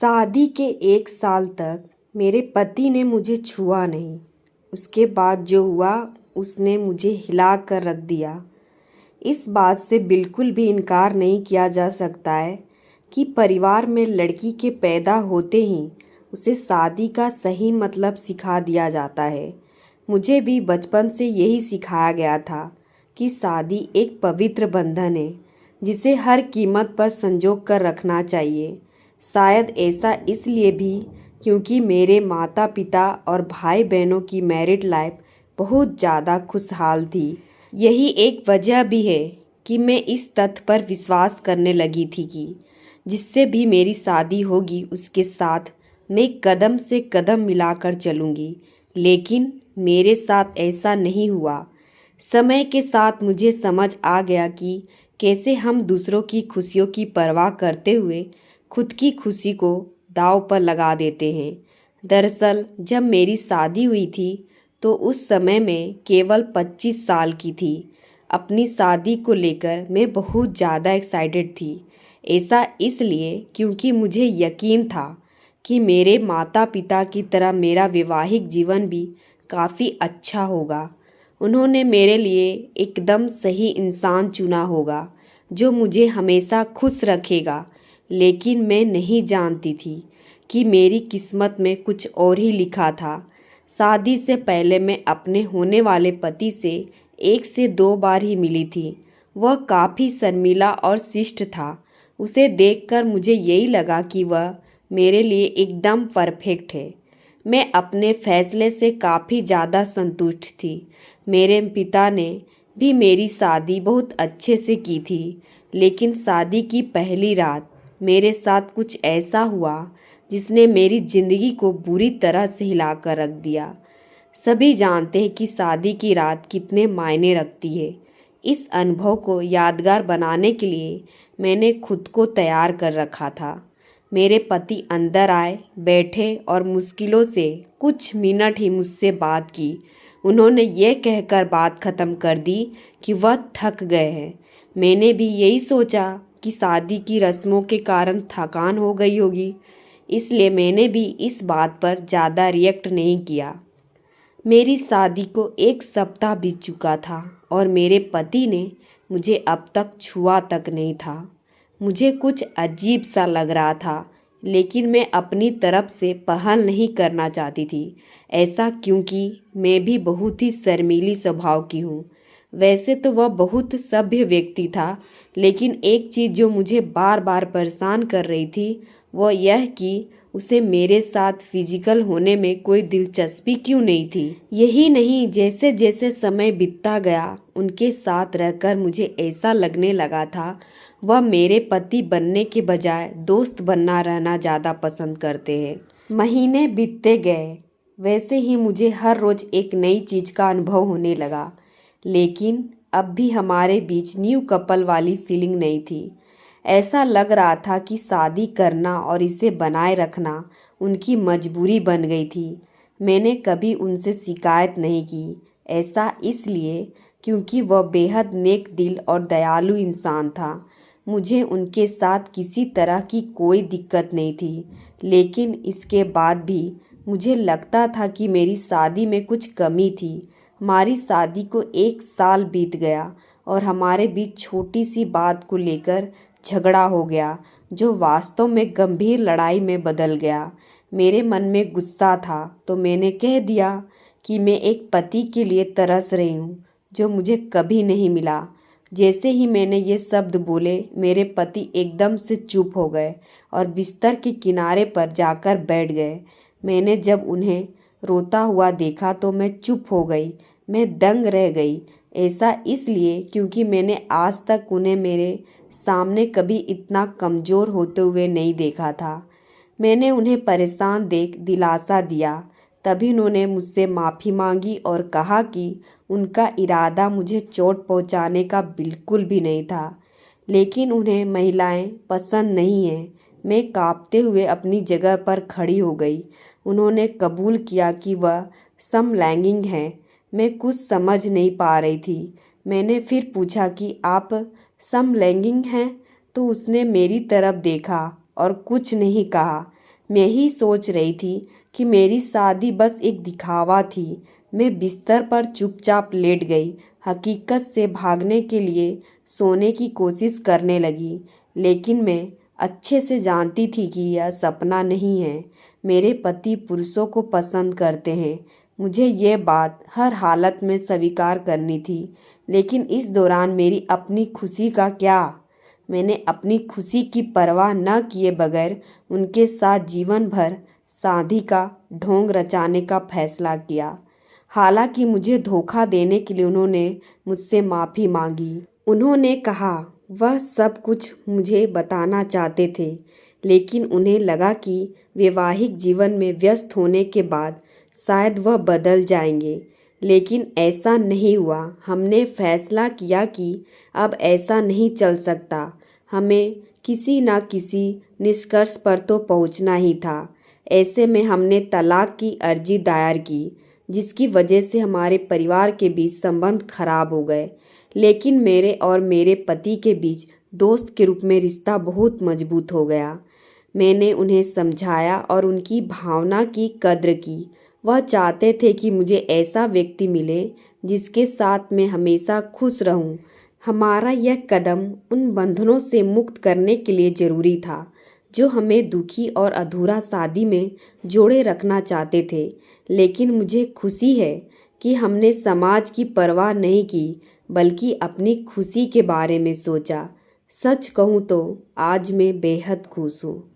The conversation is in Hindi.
शादी के 1 साल तक मेरे पति ने मुझे छुआ नहीं। उसके बाद जो हुआ उसने मुझे हिला कर रख दिया। इस बात से बिल्कुल भी इनकार नहीं किया जा सकता है कि परिवार में लड़की के पैदा होते ही उसे शादी का सही मतलब सिखा दिया जाता है। मुझे भी बचपन से यही सिखाया गया था कि शादी एक पवित्र बंधन है जिसे हर कीमत पर संजो कर रखना चाहिए। शायद ऐसा इसलिए भी क्योंकि मेरे माता पिता और भाई बहनों की मैरिड लाइफ बहुत ज़्यादा खुशहाल थी। यही एक वजह भी है कि मैं इस तथ्य पर विश्वास करने लगी थी कि जिससे भी मेरी शादी होगी उसके साथ मैं कदम से कदम मिलाकर चलूँगी। लेकिन मेरे साथ ऐसा नहीं हुआ। समय के साथ मुझे समझ आ गया कि कैसे हम दूसरों की खुशियों की परवाह करते हुए खुद की खुशी को दांव पर लगा देते हैं। दरअसल जब मेरी शादी हुई थी तो उस समय मैं केवल 25 साल की थी। अपनी शादी को लेकर मैं बहुत ज़्यादा एक्साइटेड थी। ऐसा इसलिए क्योंकि मुझे यकीन था कि मेरे माता पिता की तरह मेरा वैवाहिक जीवन भी काफ़ी अच्छा होगा। उन्होंने मेरे लिए एकदम सही इंसान चुना होगा जो मुझे हमेशा खुश रखेगा। लेकिन मैं नहीं जानती थी कि मेरी किस्मत में कुछ और ही लिखा था। शादी से पहले मैं अपने होने वाले पति से 1 से 2 बार ही मिली थी। वह काफ़ी शर्मीला और शिष्ट था। उसे देखकर मुझे यही लगा कि वह मेरे लिए एकदम परफेक्ट है। मैं अपने फैसले से काफ़ी ज़्यादा संतुष्ट थी। मेरे पिता ने भी मेरी शादी बहुत अच्छे से की थी। लेकिन शादी की पहली रात मेरे साथ कुछ ऐसा हुआ जिसने मेरी ज़िंदगी को बुरी तरह से हिलाकर रख दिया। सभी जानते हैं कि शादी की रात कितने मायने रखती है। इस अनुभव को यादगार बनाने के लिए मैंने खुद को तैयार कर रखा था। मेरे पति अंदर आए, बैठे और मुश्किलों से कुछ मिनट ही मुझसे बात की। उन्होंने ये कहकर बात ख़त्म कर दी कि वह थक गए हैं। मैंने भी यही सोचा कि शादी की रस्मों के कारण थकान हो गई होगी, इसलिए मैंने भी इस बात पर ज़्यादा रिएक्ट नहीं किया। मेरी शादी को 1 सप्ताह बीत चुका था और मेरे पति ने मुझे अब तक छुआ तक नहीं था। मुझे कुछ अजीब सा लग रहा था, लेकिन मैं अपनी तरफ से पहल नहीं करना चाहती थी। ऐसा क्योंकि मैं भी बहुत ही शर्मीली स्वभाव की हूँ। वैसे तो वह बहुत सभ्य व्यक्ति था, लेकिन एक चीज़ जो मुझे बार बार परेशान कर रही थी वह यह कि उसे मेरे साथ फिजिकल होने में कोई दिलचस्पी क्यों नहीं थी। यही नहीं, जैसे जैसे समय बीतता गया उनके साथ रहकर मुझे ऐसा लगने लगा था वह मेरे पति बनने के बजाय दोस्त बनना रहना ज़्यादा पसंद करते हैं। महीने बीतते गए, वैसे ही मुझे हर रोज़ एक नई चीज़ का अनुभव होने लगा। लेकिन अब भी हमारे बीच न्यू कपल वाली फीलिंग नहीं थी। ऐसा लग रहा था कि शादी करना और इसे बनाए रखना उनकी मजबूरी बन गई थी। मैंने कभी उनसे शिकायत नहीं की। ऐसा इसलिए क्योंकि वह बेहद नेक दिल और दयालु इंसान था। मुझे उनके साथ किसी तरह की कोई दिक्कत नहीं थी। लेकिन इसके बाद भी मुझे लगता था कि मेरी शादी में कुछ कमी थी। हमारी शादी को 1 साल बीत गया और हमारे बीच छोटी सी बात को लेकर झगड़ा हो गया जो वास्तव में गंभीर लड़ाई में बदल गया। मेरे मन में गुस्सा था तो मैंने कह दिया कि मैं एक पति के लिए तरस रही हूँ जो मुझे कभी नहीं मिला। जैसे ही मैंने ये शब्द बोले मेरे पति एकदम से चुप हो गए और बिस्तर के किनारे पर जाकर बैठ गए। मैंने जब उन्हें रोता हुआ देखा तो मैं चुप हो गई। मैं दंग रह गई। ऐसा इसलिए क्योंकि मैंने आज तक उन्हें मेरे सामने कभी इतना कमज़ोर होते हुए नहीं देखा था। मैंने उन्हें परेशान देख दिलासा दिया। तभी उन्होंने मुझसे माफ़ी मांगी और कहा कि उनका इरादा मुझे चोट पहुंचाने का बिल्कुल भी नहीं था, लेकिन उन्हें महिलाएं पसंद नहीं हैं। मैं कांपते हुए अपनी जगह पर खड़ी हो गई। उन्होंने कबूल किया कि वह समलैंगिक हैं। मैं कुछ समझ नहीं पा रही थी। मैंने फिर पूछा कि आप समलैंगिक हैं? तो उसने मेरी तरफ देखा और कुछ नहीं कहा। मैं ही सोच रही थी कि मेरी शादी बस एक दिखावा थी। मैं बिस्तर पर चुपचाप लेट गई, हकीकत से भागने के लिए सोने की कोशिश करने लगी। लेकिन मैं अच्छे से जानती थी कि यह सपना नहीं है। मेरे पति पुरुषों को पसंद करते हैं। मुझे ये बात हर हालत में स्वीकार करनी थी। लेकिन इस दौरान मेरी अपनी खुशी का क्या? मैंने अपनी खुशी की परवाह न किए बगैर उनके साथ जीवन भर शादी का ढोंग रचाने का फैसला किया। हालांकि मुझे धोखा देने के लिए उन्होंने मुझसे माफ़ी मांगी। उन्होंने कहा वह सब कुछ मुझे बताना चाहते थे, लेकिन उन्हें लगा कि वैवाहिक जीवन में व्यस्त होने के बाद शायद वह बदल जाएंगे। लेकिन ऐसा नहीं हुआ। हमने फैसला किया कि अब ऐसा नहीं चल सकता। हमें किसी न किसी निष्कर्ष पर तो पहुंचना ही था। ऐसे में हमने तलाक की अर्जी दायर की, जिसकी वजह से हमारे परिवार के बीच संबंध खराब हो गए। लेकिन मेरे और मेरे पति के बीच दोस्त के रूप में रिश्ता बहुत मजबूत हो गया। मैंने उन्हें समझाया और उनकी भावना की कद्र की। वह चाहते थे कि मुझे ऐसा व्यक्ति मिले जिसके साथ मैं हमेशा खुश रहूं। हमारा यह कदम उन बंधनों से मुक्त करने के लिए ज़रूरी था जो हमें दुखी और अधूरा शादी में जोड़े रखना चाहते थे। लेकिन मुझे खुशी है कि हमने समाज की परवाह नहीं की, बल्कि अपनी खुशी के बारे में सोचा। सच कहूँ तो आज मैं बेहद खुश हूँ।